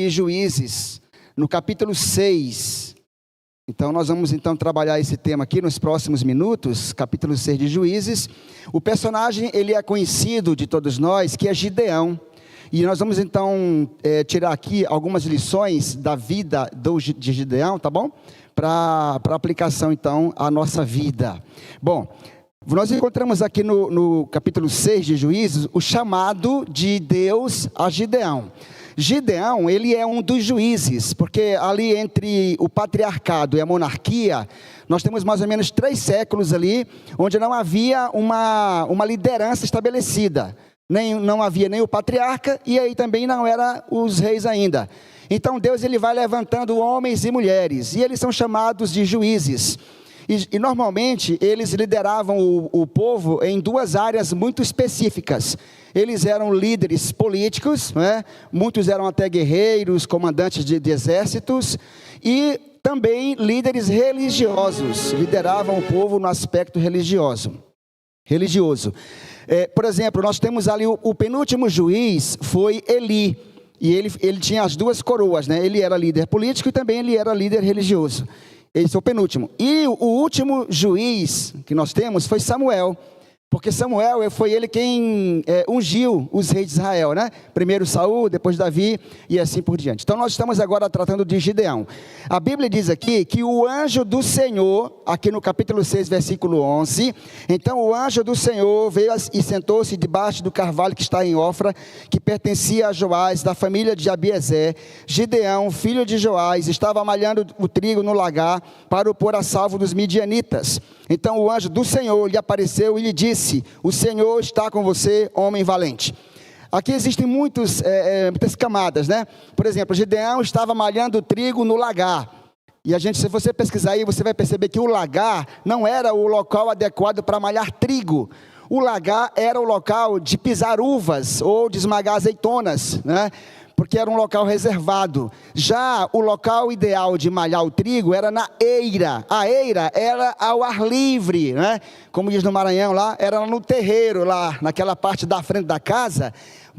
de Juízes, no capítulo 6. Então nós vamos trabalhar esse tema aqui nos próximos minutos, capítulo 6 de Juízes. O personagem, ele é conhecido de todos nós, que é Gideão. E nós vamos tirar aqui algumas lições da vida de Gideão, tá bom? Para aplicação à nossa vida. Bom, nós encontramos aqui no capítulo 6 de Juízes o chamado de Deus a Gideão. Gideão, ele é um dos juízes, porque ali entre o patriarcado e a monarquia, nós temos mais ou menos 3 séculos ali, onde não havia uma liderança estabelecida. Não havia nem o patriarca, e aí também não eram os reis ainda. Então Deus, ele vai levantando homens e mulheres, e eles são chamados de juízes. E normalmente eles lideravam o povo em 2 áreas muito específicas. Eles eram líderes políticos, né? Muitos eram até guerreiros, comandantes de exércitos, e também líderes religiosos, lideravam o povo no aspecto religioso. Por exemplo, nós temos ali o penúltimo juiz, foi Eli, e ele tinha as 2 coroas, né? Ele era líder político e também ele era líder religioso. Esse é o penúltimo. E o último juiz que nós temos foi Samuel, porque Samuel foi ele quem ungiu os reis de Israel, né? Primeiro Saul, depois Davi e assim por diante. Então nós estamos agora tratando de Gideão. A Bíblia diz aqui que o anjo do Senhor, aqui no capítulo 6, versículo 11, então o anjo do Senhor veio e sentou-se debaixo do carvalho que está em Ofra, que pertencia a Joás, da família de Abiezer. Gideão, filho de Joás, estava malhando o trigo no lagar para o pôr a salvo dos midianitas. Então o anjo do Senhor lhe apareceu e lhe disse: o Senhor está com você, homem valente. Aqui existem muitas camadas, né? Por exemplo, Gideão estava malhando o trigo no lagar. E se você pesquisar aí, você vai perceber que o lagar não era o local adequado para malhar trigo. O lagar era o local de pisar uvas ou de esmagar azeitonas, né? Porque era um local reservado. Já o local ideal de malhar o trigo era na eira. A eira era ao ar livre, né? Como diz no Maranhão lá, era no terreiro, lá naquela parte da frente da casa.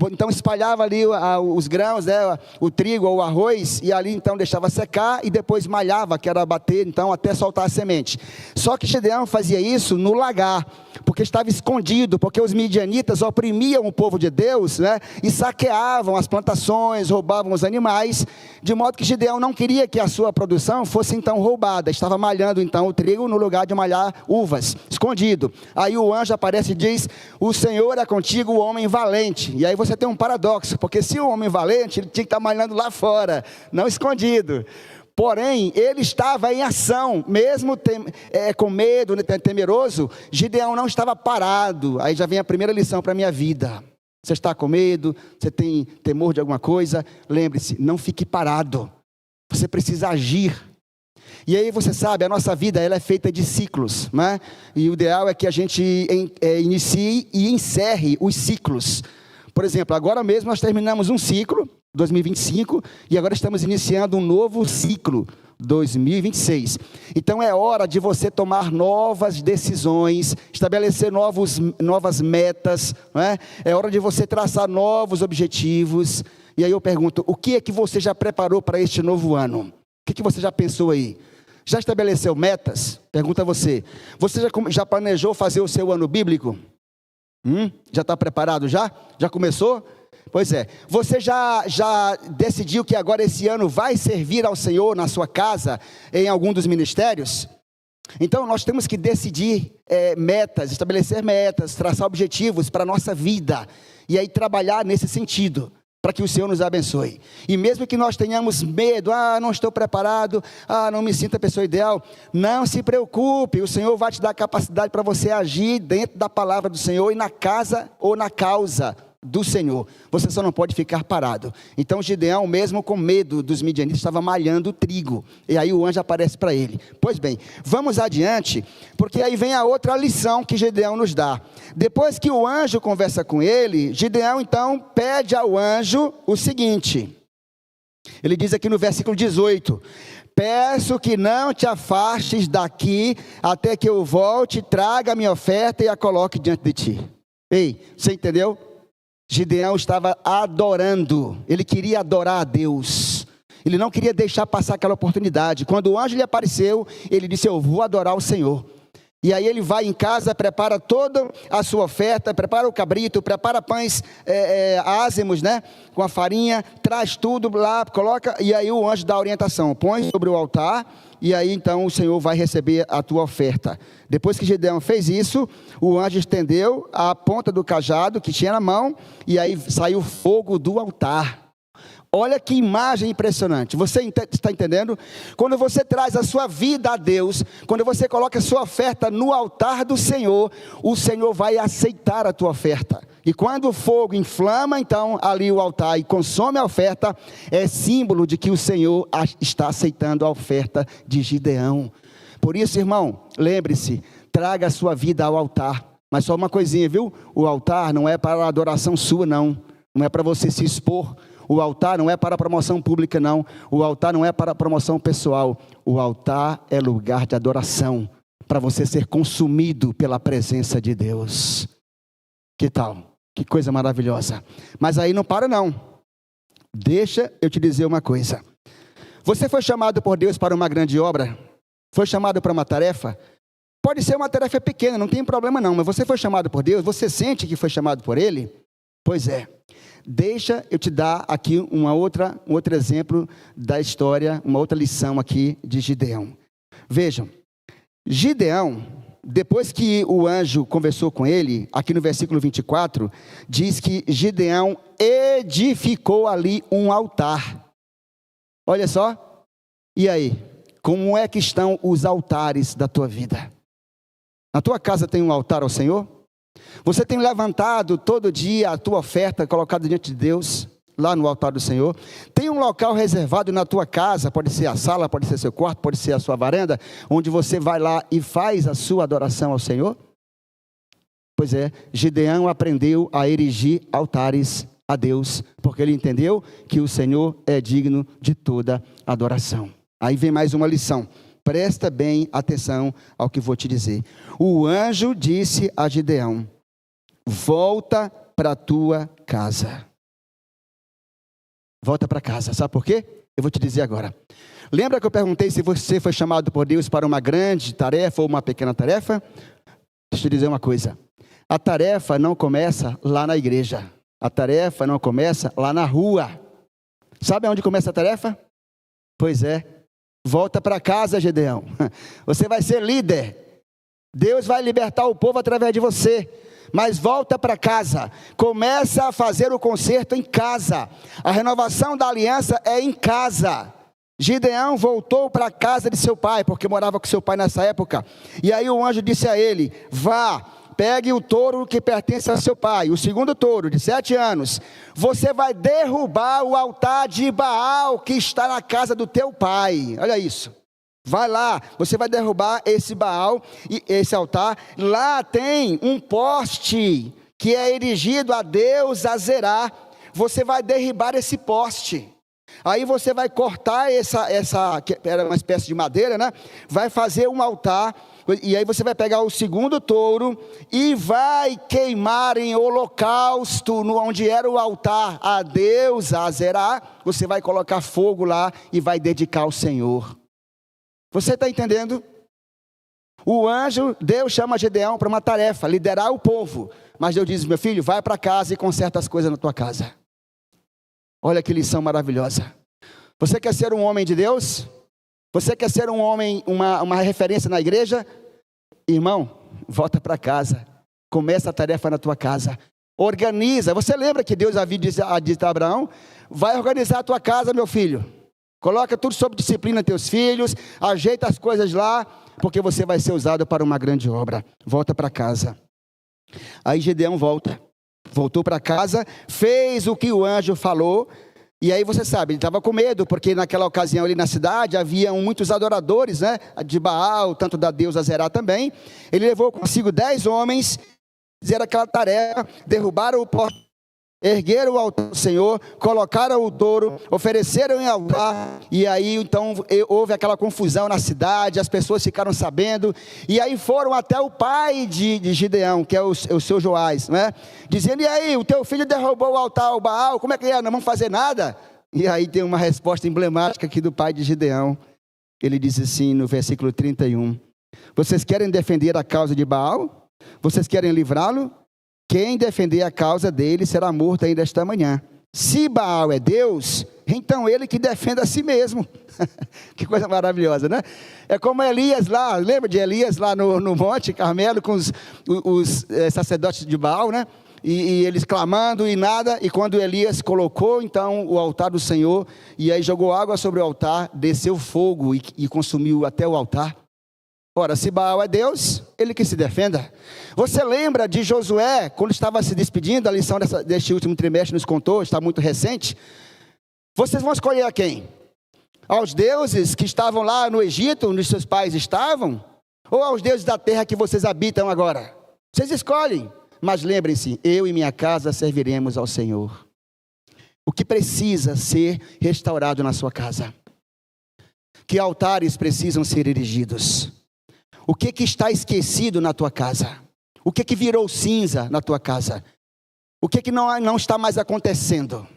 Então espalhava ali os grãos, né? O trigo ou o arroz, e ali então deixava secar e depois malhava, que era bater então até soltar a semente. Só que Gideão fazia isso no lagar, porque estava escondido, porque os midianitas oprimiam o povo de Deus, né? E saqueavam as plantações, roubavam os animais, de modo que Gideão não queria que a sua produção fosse então roubada. Estava malhando então o trigo no lugar de malhar uvas, escondido. Aí o anjo aparece e diz: o Senhor é contigo, o homem valente. E aí você tem um paradoxo, porque se o homem valente, ele tinha que estar malhando lá fora, não escondido. Porém, ele estava em ação, mesmo com medo, temeroso. Gideão não estava parado. Aí já vem a primeira lição para a minha vida. Você está com medo, você tem temor de alguma coisa, lembre-se, não fique parado. Você precisa agir. E aí você sabe, a nossa vida ela é feita de ciclos, né? E o ideal é que a gente inicie e encerre os ciclos. Por exemplo, agora mesmo nós terminamos um ciclo, 2025, e agora estamos iniciando um novo ciclo, 2026. Então é hora de você tomar novas decisões, estabelecer novas metas, não é? É hora de você traçar novos objetivos. E aí eu pergunto, o que é que você já preparou para este novo ano? O que você já pensou aí? Já estabeleceu metas? Pergunta a você. Você já planejou fazer o seu ano bíblico? Já está preparado já? Já começou? Pois é. Você já decidiu que agora esse ano vai servir ao Senhor na sua casa, em algum dos ministérios? Então nós temos que decidir metas, estabelecer metas, traçar objetivos para a nossa vida. E aí trabalhar nesse sentido, para que o Senhor nos abençoe. E mesmo que nós tenhamos medo, não estou preparado, não me sinto a pessoa ideal, não se preocupe, o Senhor vai te dar capacidade para você agir dentro da palavra do Senhor e na casa ou na causa do Senhor. Você só não pode ficar parado. Então Gideão, mesmo com medo dos midianitas, estava malhando o trigo, e aí o anjo aparece para ele. Pois bem, vamos adiante, porque aí vem a outra lição que Gideão nos dá. Depois que o anjo conversa com ele, Gideão então pede ao anjo o seguinte, ele diz aqui no versículo 18: peço que não te afastes daqui, até que eu volte, traga a minha oferta e a coloque diante de ti. Ei, você entendeu? Gideão estava adorando, ele queria adorar a Deus. Ele não queria deixar passar aquela oportunidade. Quando o anjo lhe apareceu, ele disse: eu vou adorar o Senhor. E aí ele vai em casa, prepara toda a sua oferta, prepara o cabrito, prepara pães ázimos, né, com a farinha, traz tudo lá, coloca, e aí o anjo dá a orientação: põe sobre o altar, e aí então o Senhor vai receber a tua oferta. Depois que Gideão fez isso, o anjo estendeu a ponta do cajado que tinha na mão, e aí saiu fogo do altar. Olha que imagem impressionante. Você está entendendo? Quando você traz a sua vida a Deus, quando você coloca a sua oferta no altar do Senhor, o Senhor vai aceitar a tua oferta. E quando o fogo inflama então ali o altar e consome a oferta, é símbolo de que o Senhor está aceitando a oferta de Gideão. Por isso, irmão, lembre-se, traga a sua vida ao altar. Mas só uma coisinha, viu? O altar não é para a adoração sua, não. Não é para você se expor. O altar não é para promoção pública, não. O altar não é para promoção pessoal. O altar é lugar de adoração, para você ser consumido pela presença de Deus. Que tal? Que coisa maravilhosa. Mas aí não para não. Deixa eu te dizer uma coisa. Você foi chamado por Deus para uma grande obra? Foi chamado para uma tarefa? Pode ser uma tarefa pequena, não tem problema não. Mas você foi chamado por Deus? Você sente que foi chamado por Ele? Pois é. Deixa eu te dar aqui um outro exemplo da história, uma outra lição aqui de Gideão. Vejam, Gideão, depois que o anjo conversou com ele, aqui no versículo 24, diz que Gideão edificou ali um altar. Olha só, e aí, como é que estão os altares da tua vida? Na tua casa tem um altar ao Senhor? Você tem levantado todo dia a tua oferta colocada diante de Deus, lá no altar do Senhor? Tem um local reservado na tua casa, pode ser a sala, pode ser seu quarto, pode ser a sua varanda, onde você vai lá e faz a sua adoração ao Senhor? Pois é, Gideão aprendeu a erigir altares a Deus, porque ele entendeu que o Senhor é digno de toda adoração. Aí vem mais uma lição. Presta bem atenção ao que vou te dizer. O anjo disse a Gideão: volta para a tua casa. Volta para casa. Sabe por quê? Eu vou te dizer agora. Lembra que eu perguntei se você foi chamado por Deus para uma grande tarefa ou uma pequena tarefa? Deixa eu te dizer uma coisa. A tarefa não começa lá na igreja. A tarefa não começa lá na rua. Sabe onde começa a tarefa? Pois é. Volta para casa, Gideão. Você vai ser líder. Deus vai libertar o povo através de você. Mas volta para casa. Começa a fazer o concerto em casa. A renovação da aliança é em casa. Gideão voltou para a casa de seu pai, porque morava com seu pai nessa época. E aí o anjo disse a ele: vá, pegue o touro que pertence ao seu pai, o segundo touro, de 7 anos. Você vai derrubar o altar de Baal que está na casa do teu pai. Olha isso. Vai lá, você vai derrubar esse Baal, e esse altar. Lá tem um poste que é erigido a Deus Azerá. Você vai derribar esse poste. Aí você vai cortar essa que era uma espécie de madeira, né? Vai fazer um altar. E aí você vai pegar o segundo touro e vai queimar em holocausto, onde era o altar a Deus Azerá. Você vai colocar fogo lá e vai dedicar ao Senhor. Você está entendendo? O anjo, Deus chama Gideão para uma tarefa, liderar o povo. Mas Deus diz: meu filho, vai para casa e conserta as coisas na tua casa. Olha que lição maravilhosa. Você quer ser um homem de Deus? Você quer ser um homem, uma referência na igreja? Irmão, volta para casa. Começa a tarefa na tua casa. Organiza. Você lembra que Deus havia dito a Abraão: vai organizar a tua casa, meu filho. Coloca tudo sob disciplina teus filhos. Ajeita as coisas lá, porque você vai ser usado para uma grande obra. Volta para casa. Aí Gideão voltou para casa, fez o que o anjo falou. E aí você sabe, ele estava com medo, porque naquela ocasião ali na cidade haviam muitos adoradores, né, de Baal, tanto da deusa Azerá também. Ele levou consigo 10 homens, fizeram aquela tarefa, derrubaram o poste, ergueram o altar do Senhor, colocaram o touro, ofereceram em altar. E aí então houve aquela confusão na cidade, as pessoas ficaram sabendo. E aí foram até o pai de Gideão, que é o seu Joás, né? Dizendo: e aí, o teu filho derrubou o altar ao Baal, como é que é? Não vamos fazer nada? E aí tem uma resposta emblemática aqui do pai de Gideão. Ele diz assim no versículo 31. Vocês querem defender a causa de Baal? Vocês querem livrá-lo? Quem defender a causa dele será morto ainda esta manhã. Se Baal é Deus, então ele que defenda a si mesmo. Que coisa maravilhosa, né? É como Elias lá, lembra de Elias lá no Monte Carmelo com os sacerdotes de Baal, né? E eles clamando e nada, e quando Elias colocou então o altar do Senhor, e aí jogou água sobre o altar, desceu fogo e consumiu até o altar. Ora, se Baal é Deus, ele que se defenda. Você lembra de Josué, quando estava se despedindo, a lição deste último trimestre nos contou, está muito recente. Vocês vão escolher a quem? Aos deuses que estavam lá no Egito, onde seus pais estavam? Ou aos deuses da terra que vocês habitam agora? Vocês escolhem. Mas lembrem-se, eu e minha casa serviremos ao Senhor. O que precisa ser restaurado na sua casa? Que altares precisam ser erigidos? O que está esquecido na tua casa? O que virou cinza na tua casa? O que não está mais acontecendo?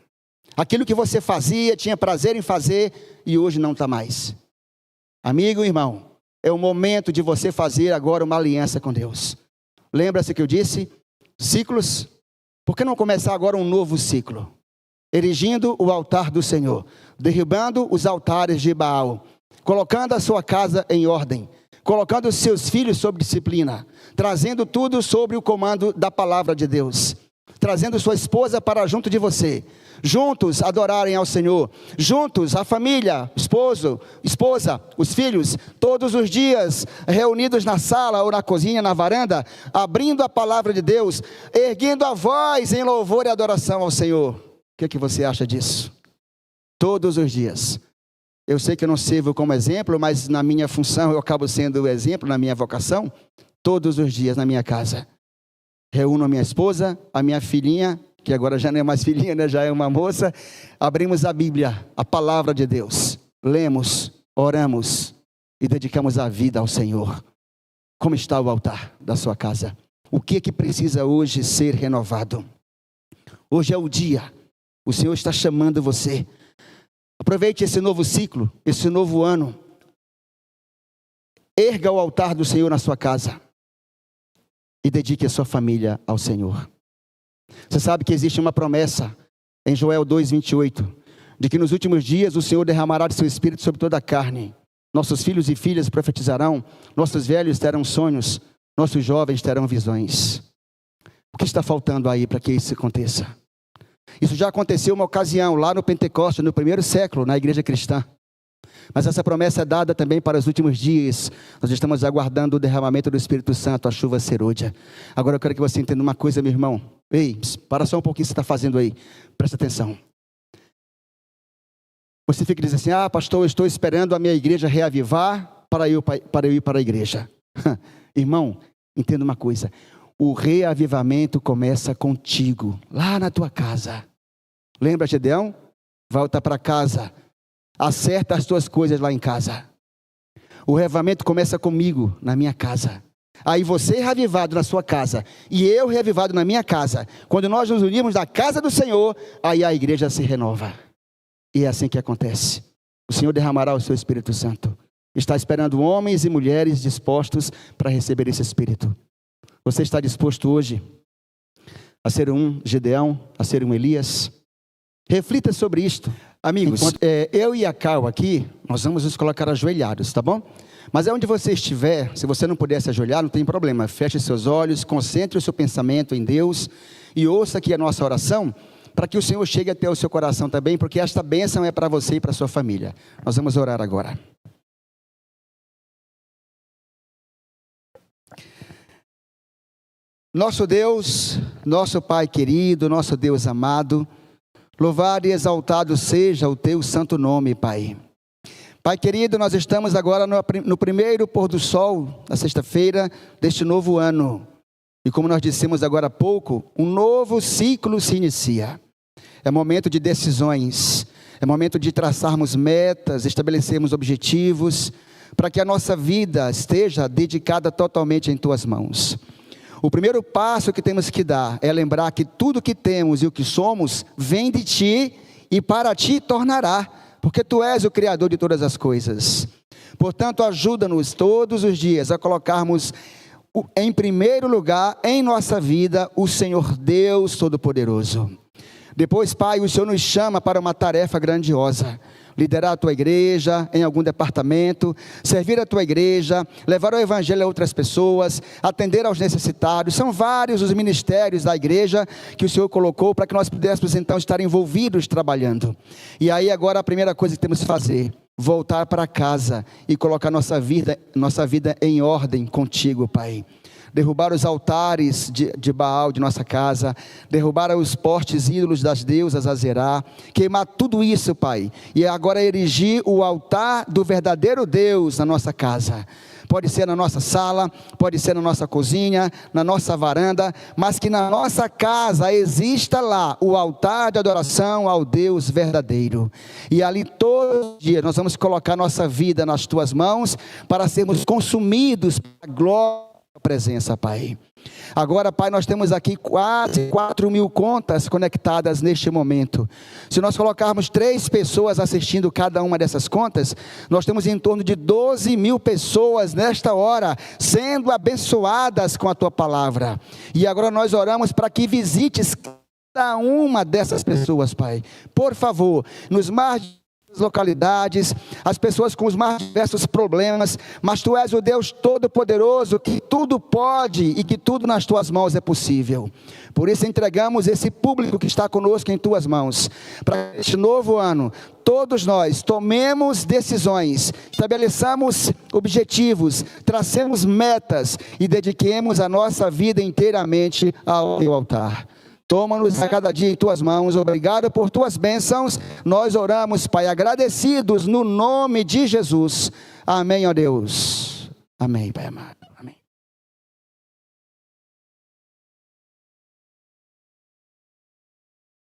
Aquilo que você fazia, tinha prazer em fazer e hoje não está mais. Amigo e irmão, é o momento de você fazer agora uma aliança com Deus. Lembra-se que eu disse? Ciclos. Por que não começar agora um novo ciclo? Erigindo o altar do Senhor, derrubando os altares de Baal, colocando a sua casa em ordem, colocando os seus filhos sob disciplina, trazendo tudo sob o comando da palavra de Deus, trazendo sua esposa para junto de você, juntos adorarem ao Senhor, juntos a família, esposo, esposa, os filhos, todos os dias reunidos na sala ou na cozinha, na varanda, abrindo a palavra de Deus, erguendo a voz em louvor e adoração ao Senhor. O que você acha disso? Todos os dias. Eu sei que eu não sirvo como exemplo, mas na minha função eu acabo sendo o exemplo, na minha vocação. Todos os dias na minha casa. Reúno a minha esposa, a minha filhinha, que agora já não é mais filhinha, né? Já é uma moça. Abrimos a Bíblia, a palavra de Deus. Lemos, oramos e dedicamos a vida ao Senhor. Como está o altar da sua casa? O que precisa hoje ser renovado? Hoje é o dia. O Senhor está chamando você. Aproveite esse novo ciclo, esse novo ano. Erga o altar do Senhor na sua casa. E dedique a sua família ao Senhor. Você sabe que existe uma promessa em Joel 2:28, de que nos últimos dias o Senhor derramará de seu Espírito sobre toda a carne. Nossos filhos e filhas profetizarão, nossos velhos terão sonhos, nossos jovens terão visões. O que está faltando aí para que isso aconteça? Isso já aconteceu uma ocasião lá no Pentecoste, no primeiro século, na igreja cristã. Mas essa promessa é dada também para os últimos dias. Nós estamos aguardando o derramamento do Espírito Santo, a chuva serôdia. Agora eu quero que você entenda uma coisa, meu irmão. Ei, para só um pouquinho o que você está fazendo aí. Presta atenção. Você fica dizendo assim, pastor, eu estou esperando a minha igreja reavivar para eu ir para a igreja. Irmão, entenda uma coisa. O reavivamento começa contigo, lá na tua casa. Lembra, Gideão? Volta para casa. Acerta as tuas coisas lá em casa. O reavivamento começa comigo, na minha casa. Aí você reavivado na sua casa e eu reavivado na minha casa. Quando nós nos unirmos na casa do Senhor, aí a igreja se renova. E é assim que acontece. O Senhor derramará o seu Espírito Santo. Está esperando homens e mulheres dispostos para receber esse Espírito. Você está disposto hoje a ser um Gideão, a ser um Elias? Reflita sobre isto. Amigos, eu e a Cal aqui, nós vamos nos colocar ajoelhados, tá bom? Mas onde você estiver, se você não puder se ajoelhar, não tem problema. Feche seus olhos, concentre o seu pensamento em Deus e ouça aqui a nossa oração, para que o Senhor chegue até o seu coração também, porque esta bênção é para você e para a sua família. Nós vamos orar agora. Nosso Deus, nosso Pai querido, nosso Deus amado, louvado e exaltado seja o teu santo nome, Pai. Pai querido, nós estamos agora no primeiro pôr do sol, na sexta-feira deste novo ano. E como nós dissemos agora há pouco, um novo ciclo se inicia. É momento de decisões, é momento de traçarmos metas, estabelecermos objetivos, para que a nossa vida esteja dedicada totalmente em tuas mãos. O primeiro passo que temos que dar é lembrar que tudo que temos e o que somos vem de ti e para ti tornará, porque tu és o Criador de todas as coisas. Portanto, ajuda-nos todos os dias a colocarmos em primeiro lugar em nossa vida o Senhor Deus Todo-Poderoso. Depois, Pai, o Senhor nos chama para uma tarefa grandiosa: liderar a tua igreja em algum departamento, servir a tua igreja, levar o evangelho a outras pessoas, atender aos necessitados. São vários os ministérios da igreja que o Senhor colocou para que nós pudéssemos então estar envolvidos trabalhando. E aí agora a primeira coisa que temos que fazer: voltar para casa e colocar nossa vida em ordem contigo, Pai. Derrubar os altares de Baal de nossa casa, derrubar os postes ídolos das deusas Azerá, queimar tudo isso, Pai, e agora erigir o altar do verdadeiro Deus na nossa casa. Pode ser na nossa sala, pode ser na nossa cozinha, na nossa varanda, mas que na nossa casa exista lá o altar de adoração ao Deus verdadeiro. E ali todos os dias nós vamos colocar nossa vida nas tuas mãos para sermos consumidos pela glória da presença, Pai. Agora, Pai, nós temos aqui quase 4.000 contas conectadas neste momento. Se nós colocarmos 3 pessoas assistindo cada uma dessas contas, nós temos em torno de 12.000 pessoas nesta hora sendo abençoadas com a tua palavra. E agora nós oramos para que visites cada uma dessas pessoas, Pai. Por favor, nos mais localidades, as pessoas com os mais diversos problemas, mas tu és o Deus Todo-Poderoso, que tudo pode e que tudo nas tuas mãos é possível. Por isso entregamos esse público que está conosco em tuas mãos, para este novo ano todos nós tomemos decisões, estabeleçamos objetivos, tracemos metas e dediquemos a nossa vida inteiramente ao teu altar. Toma-nos a cada dia em tuas mãos. Obrigado por tuas bênçãos. Nós oramos, Pai, agradecidos no nome de Jesus. Amém, ó Deus. Amém, Pai amado.